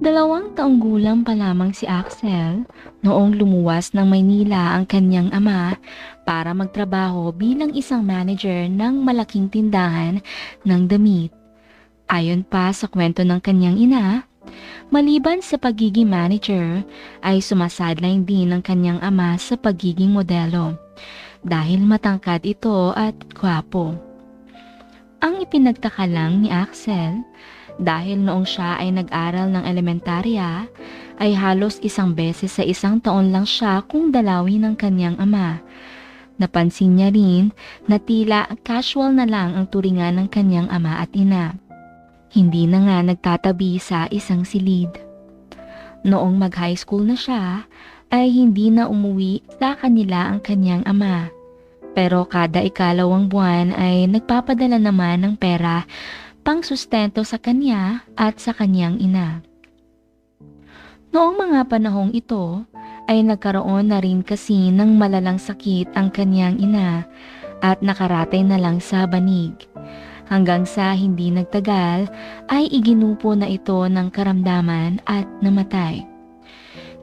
2 taong gulang pa lamang si Axel noong lumuwas ng Maynila ang kanyang ama para magtrabaho bilang isang manager ng malaking tindahan ng damit. Ayon pa sa kwento ng kanyang ina, maliban sa pagiging manager ay sumasadlain din ng kanyang ama sa pagiging modelo dahil matangkad ito at gwapo. Ang ipinagtaka lang ni Axel dahil noong siya ay nag-aral ng elementarya ay halos 1 beses sa 1 taon lang siya kung dalawin ng kanyang ama. Napansin niya rin na tila casual na lang ang turingan ng kanyang ama at ina. Hindi na nga nagtatabi sa isang silid. Noong mag-high school na siya ay hindi na umuwi sa kanila ang kanyang ama. Pero kada ikalawang buwan ay nagpapadala naman ng pera pang sustento sa kanya at sa kanyang ina. Noong mga panahong ito ay nagkaroon na rin kasi ng malalang sakit ang kanyang ina at nakaratay na lang sa banig. Hanggang sa hindi nagtagal ay iginupo na ito ng karamdaman at namatay.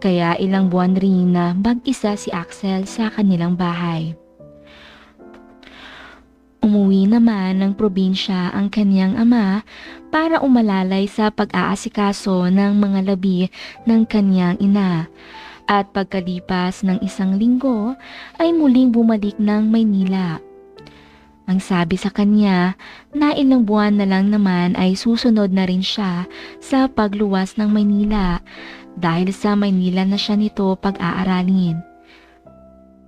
Kaya ilang buwan rin na mag-isa si Axel sa kanilang bahay. Umuwi naman ng probinsya ang kanyang ama para umalalay sa pag-aasikaso ng mga labi ng kanyang ina. At pagkalipas ng 1 linggo ay muling bumalik ng Maynila. Ang sabi sa kanya na ilang buwan na lang naman ay susunod na rin siya sa pagluwas ng Maynila dahil sa Maynila na siya nito pag-aaralin.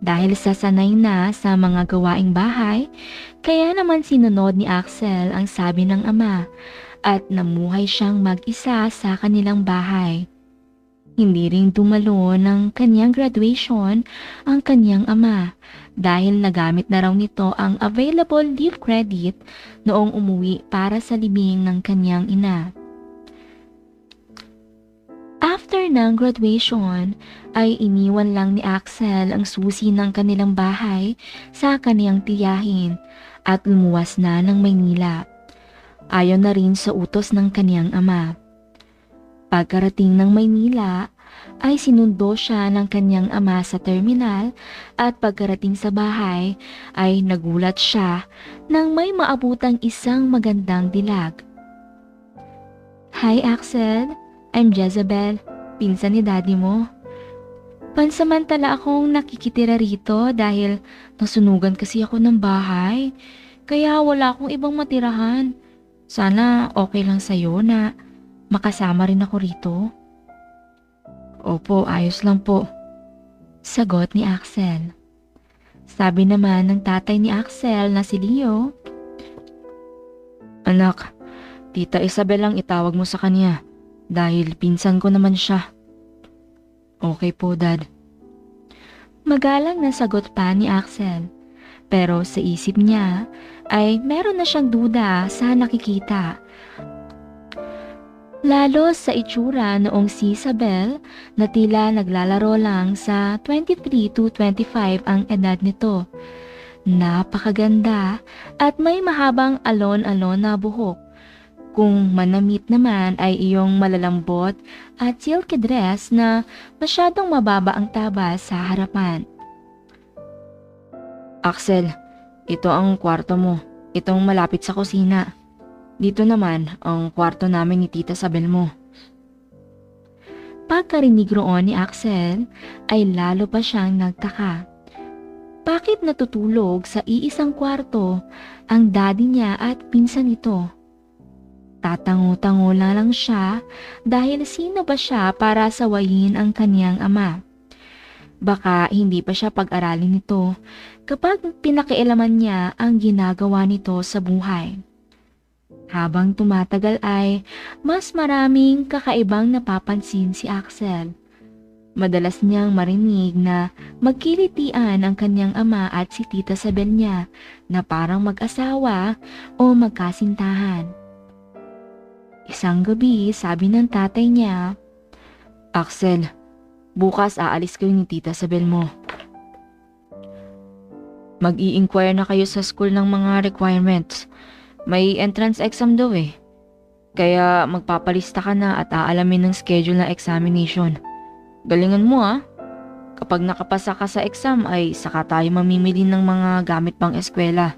Dahil sa sanay na sa mga gawaing bahay, kaya naman sinunod ni Axel ang sabi ng ama at namuhay siyang mag-isa sa kanilang bahay. Hindi rin dumalo ng kanyang graduation ang kanyang ama dahil nagamit na raw nito ang available leave credit noong umuwi para sa libing ng kanyang ina. After ng graduation ay iniwan lang ni Axel ang susi ng kanilang bahay sa kaniyang tiyahin at lumuwas na ng Maynila. Ayon na rin sa utos ng kaniyang ama. Pagkarating ng Maynila ay sinundo siya ng kanyang ama sa terminal at pagkarating sa bahay ay nagulat siya nang may maabutang isang magandang dilag. "Hi Axel, I'm Jezebel, pinsan ni daddy mo. Pansamantala akong nakikitira rito dahil nasunugan kasi ako ng bahay, kaya wala akong ibang matirahan. Sana okay lang sa'yo na makasama rin ako rito." "Opo, ayos lang po," sagot ni Axel. Sabi naman ng tatay ni Axel na si Leo, "Anak, Tita Isabel ang itawag mo sa kanya dahil pinsan ko naman siya." "Okay po, Dad." Magalang na sagot pa ni Axel, pero sa isip niya ay meron na siyang duda sa nakikita. Lalo sa itsura noong si Isabel na tila naglalaro lang sa 23 to 25 ang edad nito. Napakaganda at may mahabang alon-alon na buhok. Kung manamit naman ay iyong malalambot at silky dress na masyadong mababa ang taba sa harapan. "Axel, ito ang kwarto mo. Itong malapit sa kusina. Dito naman ang kwarto namin ni Tita Isabel mo." Pagkarinig roon ni Axel ay lalo pa siyang nagtaka. Bakit natutulog sa iisang kwarto ang daddy niya at pinsan nito? Tatango-tango na lang siya dahil sino ba siya para sawayin ang kaniyang ama? Baka hindi pa siya pag-aralin nito kapag pinakialaman niya ang ginagawa nito sa buhay. Habang tumatagal ay mas maraming kakaibang napapansin si Axel. Madalas niyang marinig na magkilitian ang kanyang ama at si Tita Isabel niya na parang mag-asawa o magkasintahan. Isang gabi, sabi ng tatay niya, "Axel, bukas aalis kayo ni Tita Isabel mo. Mag-i-inquire na kayo sa school ng mga requirements. May entrance exam daw eh. Kaya magpapalista ka na at aalamin ng schedule ng examination. Galingan mo ah. Kapag nakapasa ka sa exam ay saka tayo mamimili ng mga gamit pang eskwela.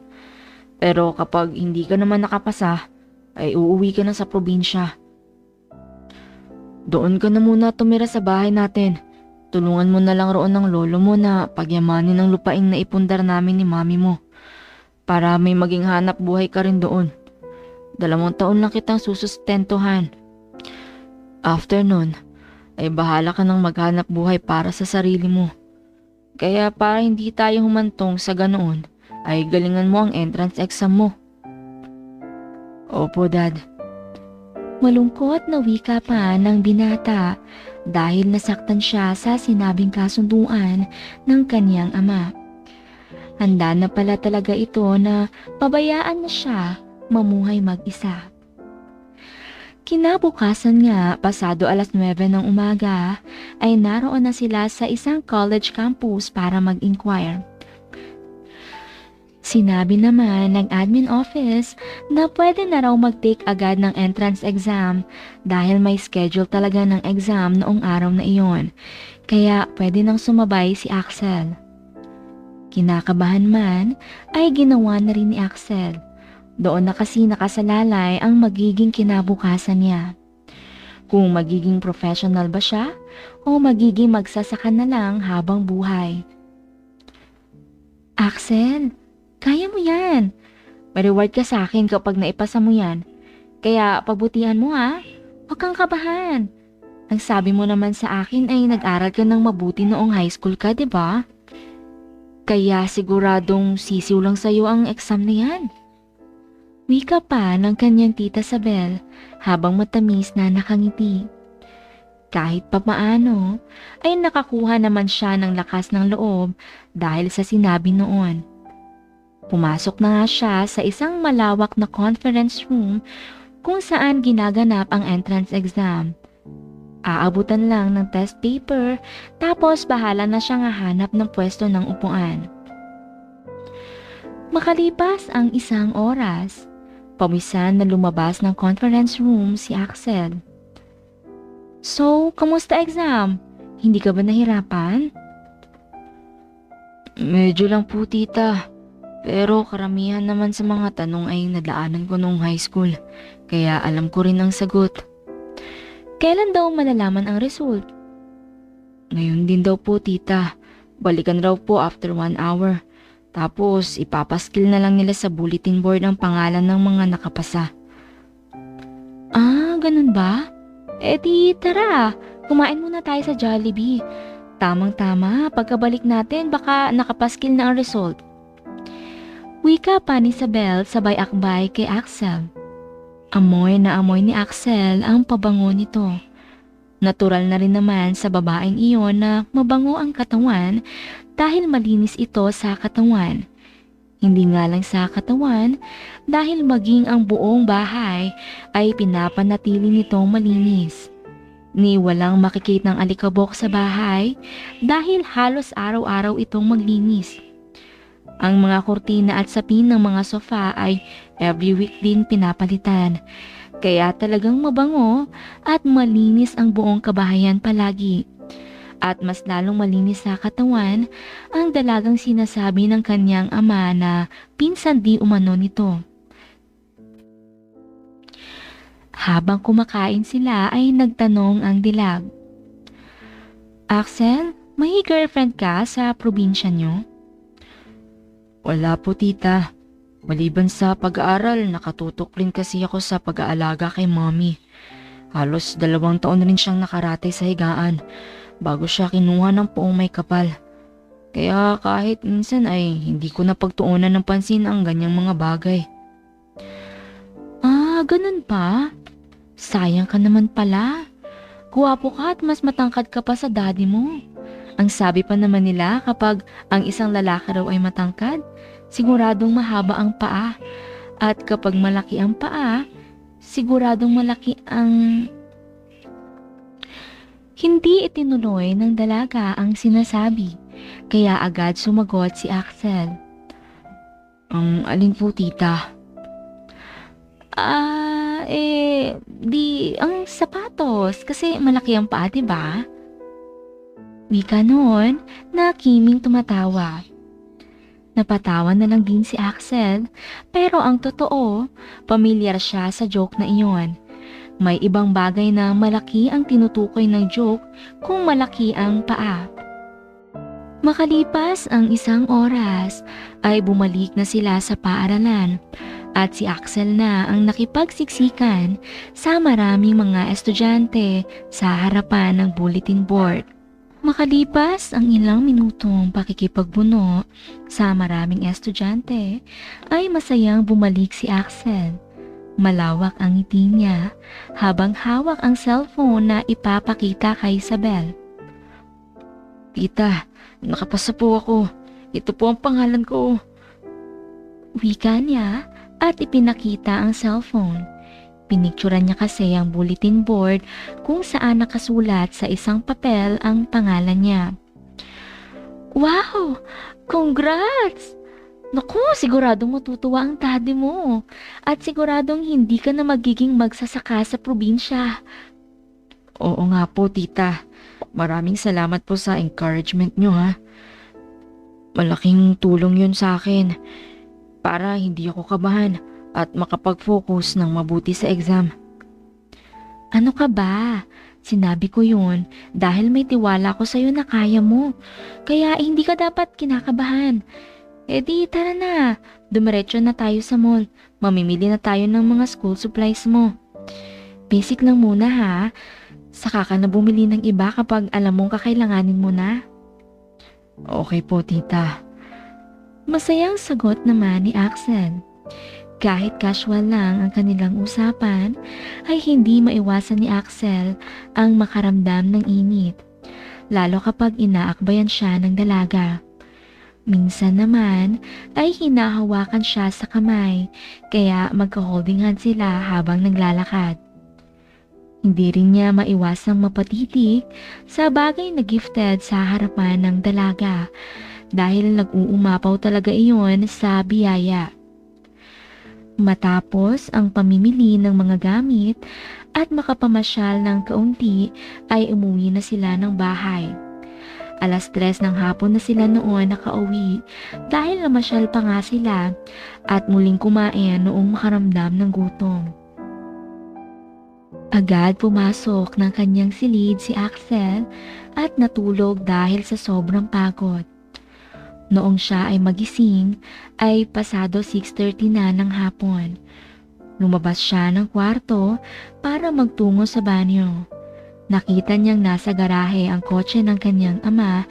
Pero kapag hindi ka naman nakapasa, ay uuwi ka na sa probinsya. Doon ka na muna tumira sa bahay natin. Tulungan mo na lang roon ng lolo mo na pagyamanin ng lupaing na ipundar namin ni mami mo. Para may maging hanap buhay ka rin doon. 2 taon lang kitang susustentuhan. After nun, ay bahala ka ng maghanap buhay para sa sarili mo. Kaya para hindi tayo humantong sa ganoon, ay galingan mo ang entrance exam mo. Opo, Dad. Malungkot na wika pa ng binata dahil nasaktan siya sa sinabing kasunduan ng kanyang ama. Handa na pala talaga ito na pabayaan na siya mamuhay mag-isa. Kinabukasan nga, pasado 9:00 ng umaga, ay naroon na sila sa isang college campus para mag-inquire. Sinabi naman ng admin office na pwede na raw mag-take agad ng entrance exam dahil may schedule talaga ng exam noong araw na iyon, kaya pwede nang sumabay si Axel. Kinakabahan man, ay ginawa na rin ni Axel. Doon na kasi nakasalalay ang magiging kinabukasan niya. Kung magiging professional ba siya o magiging magsasaka na lang habang buhay. Axel, kaya mo yan. May reward ka sa akin kapag naipasa mo yan. Kaya pagbutihan mo ha. Huwag kang kabahan. Ang sabi mo naman sa akin ay nag-aral ka ng mabuti noong high school ka, di ba? Kaya siguradong sisiw lang sa'yo ang exam na yan. Wika pa ng kanyang tita Sabel habang matamis na nakangiti. Kahit papaano ay nakakuha naman siya ng lakas ng loob dahil sa sinabi noon. Pumasok na nga siya sa isang malawak na conference room kung saan ginaganap ang entrance exam. Aabutan lang ng test paper tapos bahala na siyang hahanap ng pwesto ng upuan. Makalipas ang 1 oras, pawisan na lumabas ng conference room si Axel. So, kamusta exam? Hindi ka ba nahirapan? Medyo lang po, tita. Pero karamihan naman sa mga tanong ay nadaanan ko noong high school, kaya alam ko rin ang sagot. Kailan daw malalaman ang result? Ngayon din daw po, tita. Balikan raw po after 1 hour. Tapos ipapaskil na lang nila sa bulletin board ang pangalan ng mga nakapasa. Ah, ganun ba? Eh di tara, kumain muna tayo sa Jollibee. Tamang-tama, pagkabalik natin baka nakapaskil na ang result. Wika pa ni Isabel sabay akbay kay Axel. Amoy na amoy ni Axel ang pabango nito. Natural na rin naman sa babaeng iyon na mabango ang katawan dahil malinis ito sa katawan. Hindi nga lang sa katawan dahil maging ang buong bahay ay pinapanatili nitong malinis. Ni walang makikitang alikabok sa bahay dahil halos araw-araw itong maglinis. Ang mga kurtina at sapin ng mga sofa ay every week din pinapalitan. Kaya talagang mabango at malinis ang buong kabahayan palagi. At mas lalong malinis sa katawan ang dalagang sinasabi ng kanyang ama na pinsan di umano nito. Habang kumakain sila ay nagtanong ang dilag. Axel, may girlfriend ka sa probinsya niyo? Wala po, tita. Maliban sa pag-aaral, nakatutok rin kasi ako sa pag-aalaga kay mommy. Halos 2 taon rin siyang nakaratay sa higaan bago siya kinuha ng poong may kapal. Kaya kahit minsan ay hindi ko napagtuunan ng pansin ang ganyang mga bagay. Ah, ganun pa? Sayang ka naman pala. Guwapo ka at mas matangkad ka pa sa daddy mo. Ang sabi pa naman nila kapag ang isang lalaki raw ay matangkad, siguradong mahaba ang paa. At kapag malaki ang paa, siguradong malaki ang... Hindi itinuloy ng dalaga ang sinasabi, kaya agad sumagot si Axel. Ang alin po, tita? Di ang sapatos kasi malaki ang paa, 'di ba? Wika noon na Kiming tumatawa. Napatawa na lang din si Axel, pero ang totoo, pamilyar siya sa joke na iyon. May ibang bagay na malaki ang tinutukoy ng joke kung malaki ang paa. Makalipas ang isang oras ay bumalik na sila sa paaralan at si Axel na ang nakipagsiksikan sa maraming mga estudyante sa harapan ng bulletin board. Makalipas ang ilang minutong pakikipagbuno sa maraming estudyante, ay masayang bumalik si Axel. Malawak ang ngiti niya habang hawak ang cellphone na ipapakita kay Isabel. "Tita, nakapasa po ako. Ito po ang pangalan ko." Wika niya at ipinakita ang cellphone. Pinicturan niya kasi ang bulletin board kung saan nakasulat sa isang papel ang pangalan niya. "Wow! Congrats! Naku, siguradong matutuwa ang daddy mo. At siguradong hindi ka na magiging magsasaka sa probinsya." "Oo nga po, tita. Maraming salamat po sa encouragement niyo, ha. Malaking tulong yun sa akin para hindi ako kabahan at makapag-focus ng mabuti sa exam." "Ano ka ba? Sinabi ko yun dahil may tiwala ko sa'yo na kaya mo. Kaya hindi ka dapat kinakabahan. Di tara na, dumiretso na tayo sa mall. Mamimili na tayo ng mga school supplies mo. Basic lang muna ha. Saka ka na bumili ng iba kapag alam mong kakailanganin mo na." "Okay po, tita." Masayang sagot naman ni Axel. Kahit casual lang ang kanilang usapan, ay hindi maiwasan ni Axel ang makaramdam ng init, lalo kapag inaakbayan siya ng dalaga. Minsan naman ay hinahawakan siya sa kamay, kaya magka-holding hand sila habang naglalakad. Hindi rin niya maiwasang mapatitig sa bagay na gifted sa harapan ng dalaga dahil nag-uumapaw talaga iyon sa biyaya. Matapos ang pamimili ng mga gamit at makapamasyal ng kaunti ay umuwi na sila ng bahay. 3:00 ng hapon na sila noon nakauwi dahil namasyal pa nga sila at muling kumain noong makaramdam ng gutom. Agad pumasok ng kanyang silid si Axel at natulog dahil sa sobrang pagod. Noong siya ay magising ay pasado 6:30 na ng hapon. Lumabas siya ng kwarto para magtungo sa banyo. Nakita niyang nasa garahe ang kotse ng kanyang ama,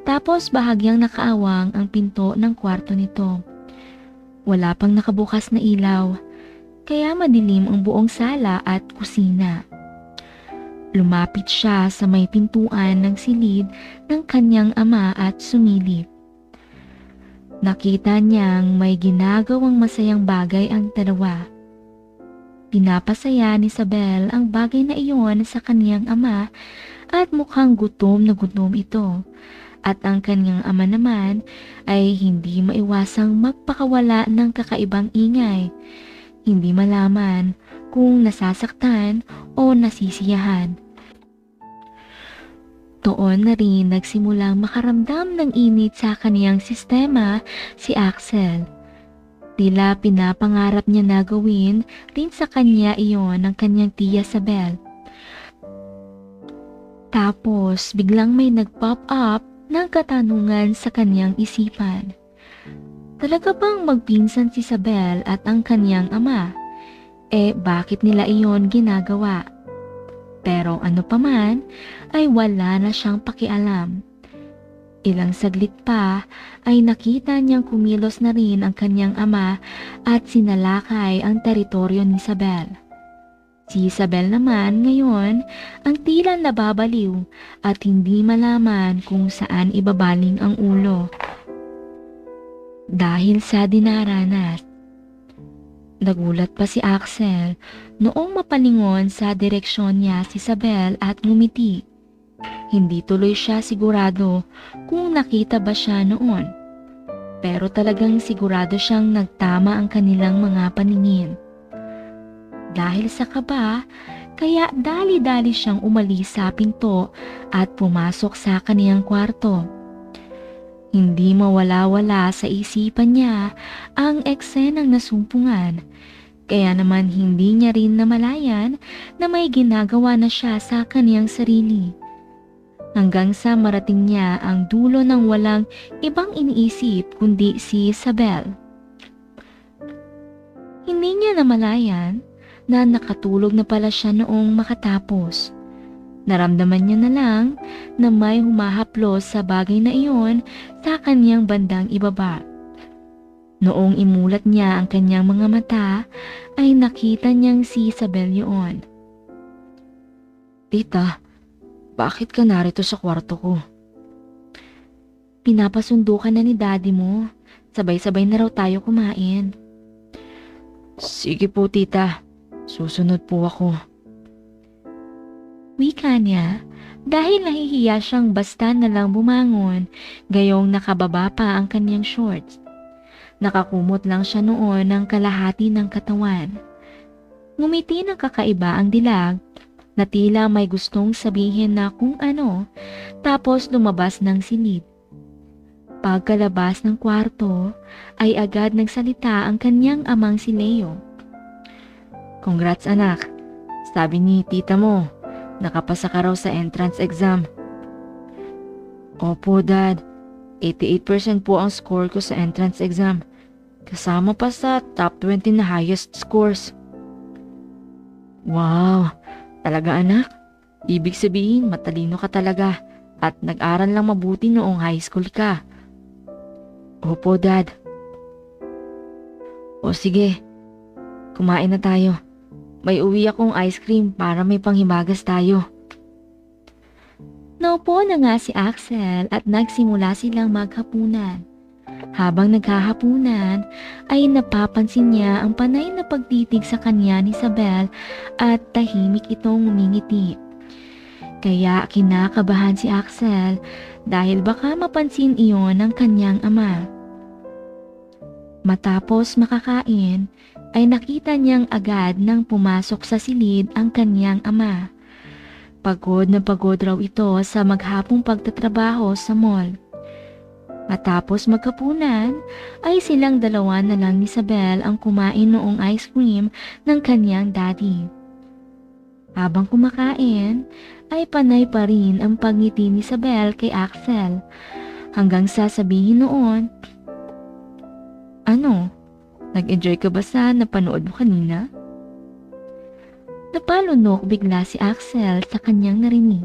tapos bahagyang nakaawang ang pinto ng kwarto nito. Wala pang nakabukas na ilaw, kaya madilim ang buong sala at kusina. Lumapit siya sa may pintuan ng silid ng kanyang ama at sumilip. Nakita niyang may ginagawang masayang bagay ang dalawa. Pinapasaya ni Isabel ang bagay na iyon sa kaniyang ama at mukhang gutom na gutom ito. At ang kaniyang ama naman ay hindi maiwasang magpakawala ng kakaibang ingay. Hindi malaman kung nasasaktan o nasisiyahan. Doon na rin nagsimulang makaramdam ng init sa kaniyang sistema si Axel. Tila pinapangarap niya na gawin rin sa kanya iyon ng kanyang tiya Isabel. Tapos biglang may nag-pop up ng katanungan sa kanyang isipan. Talaga bang magpinsan si Isabel at ang kanyang ama? Bakit nila iyon ginagawa? Pero ano pa man, ay wala na siyang pakialam. Ilang saglit pa ay nakita niyang kumilos na rin ang kanyang ama at sinalakay ang teritoryo ni Isabel. Si Isabel naman ngayon ang tila nababaliw at hindi malaman kung saan ibabaling ang ulo. Dahil sa dinaranas. Nagulat pa si Axel noong mapalingon sa direksyon niya si Isabel at ngumiti. Hindi tuloy siya sigurado kung nakita ba siya noon. Pero talagang sigurado siyang nagtama ang kanilang mga paningin. dahil sa kaba, kaya dali-dali siyang umalis sa pinto at pumasok sa kaniyang kwarto. Hindi mawala-wala sa isipan niya ang eksenang nasumpungan, kaya naman hindi niya rin namalayan na may ginagawa na siya sa kaniyang sarili. Hanggang sa marating niya ang dulo ng walang ibang iniisip kundi si Isabel. Hindi niya namalayan na nakatulog na pala siya noong makatapos. Naramdaman niya na lang na may humahaplos sa bagay na iyon sa kanyang bandang ibaba. Noong imulat niya ang kanyang mga mata, ay nakita niyang si Isabel yun. "Tita, bakit ka narito sa kwarto ko?" "Pinapasundo ka na ni daddy mo. Sabay-sabay na raw tayo kumain." "Sige po, tita. Susunod po ako." Wika niya dahil nahihiya siyang basta na lang bumangon, gayong nakababa pa ang kanyang shorts. Nakakumot lang siya noon ng kalahati ng katawan. Ngumiti ng kakaiba ang dilag na tila may gustong sabihin na kung ano, tapos lumabas ng silid. Pagkalabas ng kwarto ay agad nagsalita ang kanyang amang si Leo. "Congrats anak, sabi ni tita mo, nakapasa ka raw sa entrance exam." "Opo dad, 88% po ang score ko sa entrance exam. Kasama pa sa top 20 na highest scores." "Wow, talaga anak? Ibig sabihin matalino ka talaga at nag-aral lang mabuti noong high school ka." "Opo dad." "O sige, kumain na tayo. May uwi akong ice cream para may panghimagas tayo." Naupo na nga si Axel at nagsimula silang maghapunan. Habang naghahapunan ay napapansin niya ang panay na pagtitig sa kanya ni Isabel at tahimik itong ngumingiti. Kaya kinakabahan si Axel dahil baka mapansin iyon ng kanyang ama. Matapos makakain ay nakita niyang agad nang pumasok sa silid ang kanyang ama. Pagod na pagod raw ito sa maghapong pagtatrabaho sa mall. Matapos magkapunan ay silang dalawa na lang ni Isabel ang kumain noong ice cream ng kanyang daddy. Habang kumakain ay panay pa rin ang pagngiti ni Isabel kay Axel hanggang sasabihin noon, "Ano? Nag-enjoy ka ba sa napanood mo kanina?" Napalunok bigla si Axel sa kanyang narinig.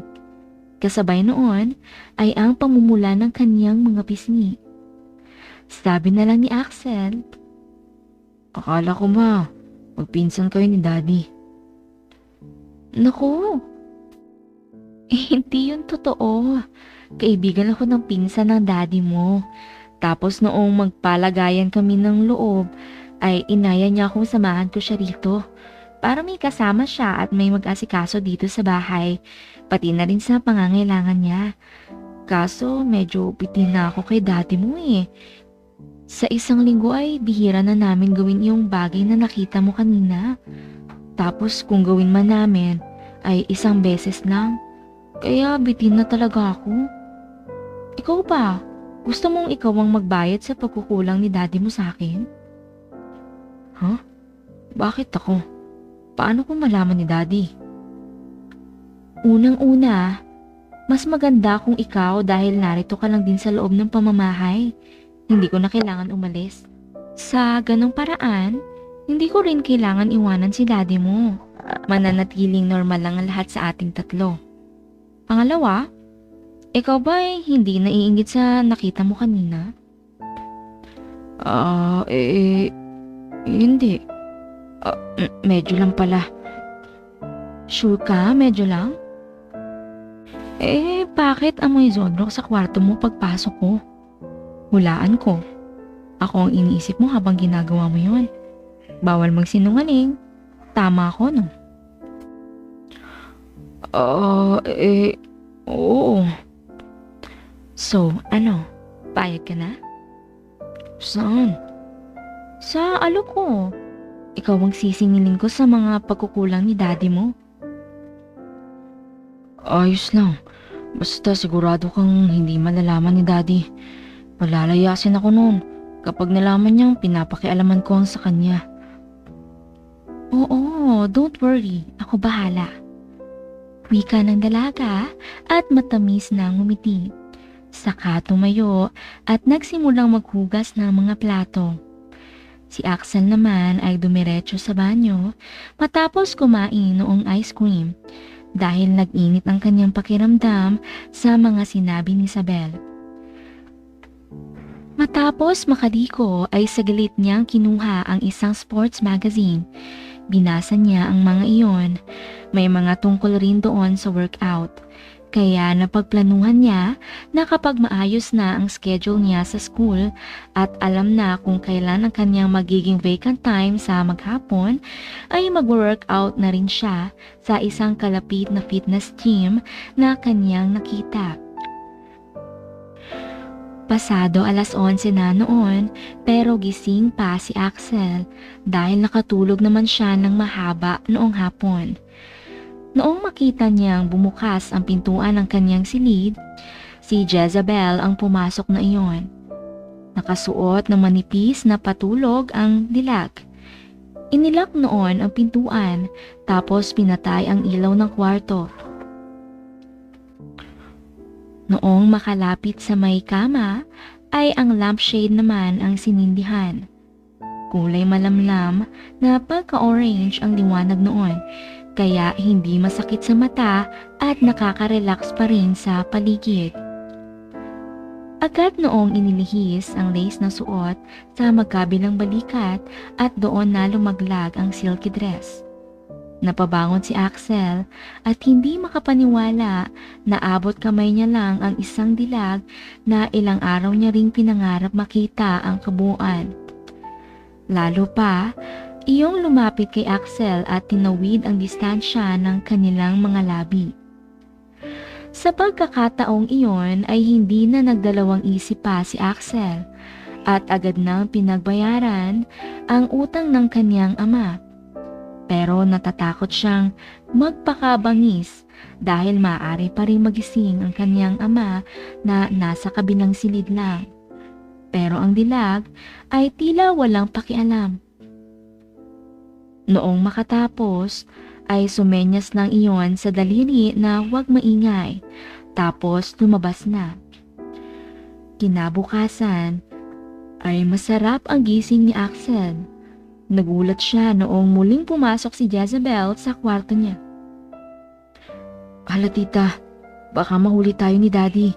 Kasabay noon ay ang pamumula ng kanyang mga pisngi. Sabi na lang ni Axel, "Akala ko magpinsan kayo ni daddy." "Naku, hindi yun totoo. Kaibigan ako ng pinsan ng daddy mo. Tapos noong magpalagayan kami ng loob, ay inaya niya akong samahan ko siya rito. Para may kasama siya at may mag-asikaso dito sa bahay, pati na rin sa pangangailangan niya. Kaso medyo bitin na ako kay daddy mo eh. Sa isang linggo ay bihira na namin gawin yung bagay na nakita mo kanina. Tapos kung gawin man namin ay isang beses lang. Kaya bitin na talaga ako. Ikaw ba? Gusto mong ikaw ang magbayad sa pagkukulang ni daddy mo sa akin?" "Huh? Bakit ako? Paano kung malaman ni daddy?" "Unang-una, mas maganda kung ikaw dahil narito ka lang din sa loob ng pamamahay. Hindi ko na kailangan umalis. Sa ganong paraan, hindi ko rin kailangan iwanan si daddy mo. Mananatiling normal lang ang lahat sa ating tatlo. Pangalawa, ikaw ba ay hindi naiinggit sa nakita mo kanina?" Hindi. Medyo lang pala." "Sure ka? Medyo lang?" Bakit amoy Zodrock sa kwarto mo pagpasok ko?" "Hulaan ko. Ako ang iniisip mo habang ginagawa mo yon. Bawal magsinungaling. Tama ako, no?" Oo." "So, ano? Payag ka na?" "Saan?" "Sa alok ko. Ikaw ang sisingilin ko sa mga pagkukulang ni daddy mo. Ayos lang. Basta sigurado kang hindi malalaman ni daddy. Malalayasin ako noon kapag nalaman niyang pinapakialaman ko ang sa kanya. Oo, don't worry. Ako bahala. Wika ng dalaga at matamis na ngumiti. Saka tumayo at nagsimulang maghugas ng mga plato. Si Axel naman ay dumiretso sa banyo matapos kumain noong ice cream dahil nag-init ang kanyang pakiramdam sa mga sinabi ni Isabel. Matapos makaliko ay saglit niyang kinuha ang isang sports magazine. Binasa niya ang mga iyon. May mga tungkol rin doon sa workout. Kaya napagplanuhan niya na kapag maayos na ang schedule niya sa school at alam na kung kailan ang kanyang magiging vacant time sa maghapon, ay mag-workout na rin siya sa isang kalapit na fitness gym na kanyang nakita. Pasado 11:00 na noon pero gising pa si Axel dahil nakatulog naman siya ng mahaba noong hapon. Noong makita niyang bumukas ang pintuan ng kanyang silid, si Jezabel ang pumasok na iyon. Nakasuot ng manipis na patulog ang dilag. Inilak noon ang pintuan tapos pinatay ang ilaw ng kwarto. Noong makalapit sa may kama, ay ang lampshade naman ang sinindihan. Kulay malamlam na pagka-orange ang liwanag noon, kaya hindi masakit sa mata at nakaka-relax pa rin sa paligid. Agad noong inilihis ang lace na suot sa magkabilang balikat at doon na lumaglag ang silky dress. Napabangon si Axel at hindi makapaniwala na abot kamay niya lang ang isang dilag na ilang araw niya ring pinangarap makita ang kabuuan. Lalo pa, iyong lumapit kay Axel at tinawid ang distansya ng kanilang mga labi. Sa pagkakataong iyon ay hindi na nagdalawang isip pa si Axel at agad nang pinagbayaran ang utang ng kanyang ama. Pero natatakot siyang magpakabangis dahil maaari pa rin magising ang kanyang ama na nasa kabilang silid lang. Pero ang dilag ay tila walang pakialam. Noong makatapos ay sumenyas lang iyon sa daliri na huwag maingay tapos lumabas na. Kinabukasan ay masarap ang gising ni Axel. Nagulat siya noong muling pumasok si Jezabel sa kwarto niya. Hala tita, baka mahuli tayo ni daddy.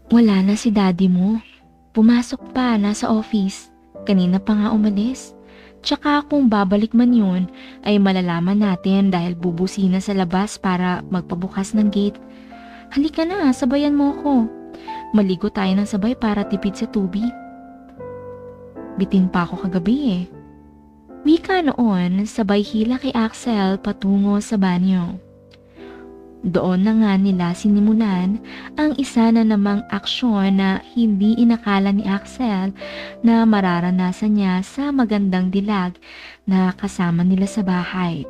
Wala na si daddy mo. Pumasok pa, nasa office. Kanina pa nga umalis. Tsaka kung babalik man yun, ay malalaman natin dahil bubusina sa labas para magpabukas ng gate. Halika na, sabayan mo ako. Maligo tayo ng sabay para tipid sa tubig. Bitin pa ako kagabi eh. Wika noon, sabay hila kay Axel patungo sa banyo. Doon na nga nila sinimulan ang isa na namang aksyon na hindi inakala ni Axel na mararanasan niya sa magandang dilag na kasama nila sa bahay.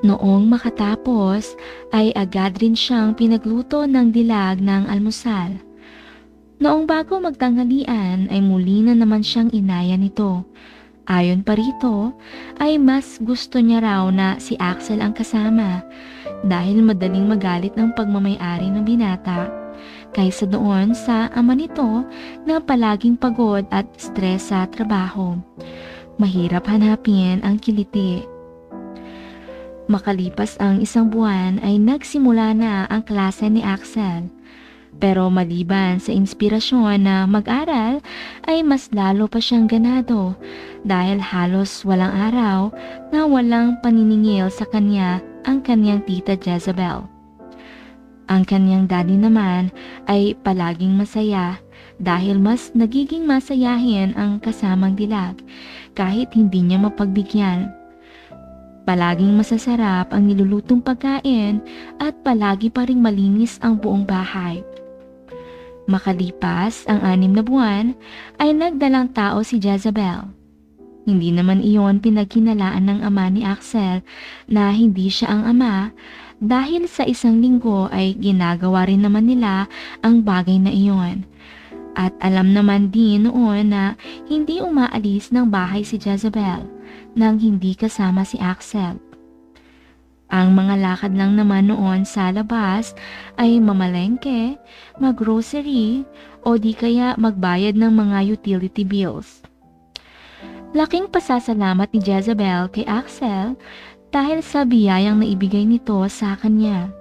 Noong makatapos ay agad rin siyang pinagluto ng dilag ng almusal. Noong bago magtanghalian ay muli na naman siyang inaya nito. Ayon pa rito ay mas gusto niya raw na si Axel ang kasama dahil madaling magalit ang pagmamay-ari ng binata kaysa doon sa ama nito na palaging pagod at stress sa trabaho. Mahirap hanapin ang kiliti. Makalipas ang isang buwan ay nagsimula na ang klase ni Axel. Pero maliban sa inspirasyon na mag-aral ay mas lalo pa siyang ganado dahil halos walang araw na walang paniningil sa kanya ang kanyang tita Jezabel. Ang kanyang daddy naman ay palaging masaya dahil mas nagiging masayahin ang kasamang dilag kahit hindi niya mapagbigyan. Palaging masasarap ang nilulutong pagkain at palagi pa ring malinis ang buong bahay. Makalipas ang 6 na buwan ay nagdalang tao si Jezabel. Hindi naman iyon pinagkinalaan ng ama ni Axel na hindi siya ang ama dahil sa isang linggo ay ginagawa rin naman nila ang bagay na iyon. At alam naman din noon na hindi umaalis ng bahay si Jezebel nang hindi kasama si Axel. Ang mga lakad lang naman noon sa labas ay mamalengke, maggrocery o di kaya magbayad ng mga utility bills. Laking pasasalamat ni Jezebel kay Axel dahil sa biyayang naibigay nito sa kanya.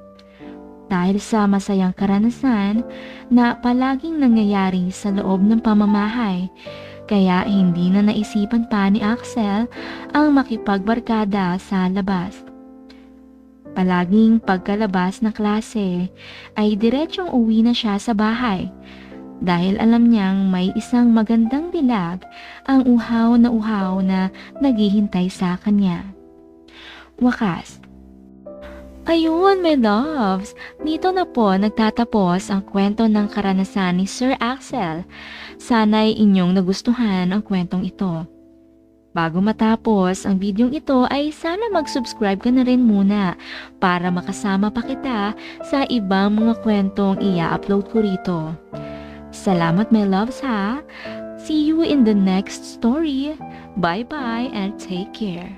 Dahil sa masayang karanasan na palaging nangyayari sa loob ng pamamahay, kaya hindi na naisipan pa ni Axel ang makipagbarkada sa labas. Palaging pagkalabas ng klase ay diretsong uwi na siya sa bahay dahil alam niyang may isang magandang dilag ang uhaw na naghihintay sa kanya. Wakas. Ayun, my loves, dito na po nagtatapos ang kwento ng karanasan ni Sir Axel. Sana'y inyong nagustuhan ang kwentong ito. Bago matapos ang videong ito ay sana mag-subscribe ka na rin muna para makasama pa kita sa ibang mga kwentong i-upload ko rito. Salamat my loves ha! See you in the next story. Bye-bye and take care.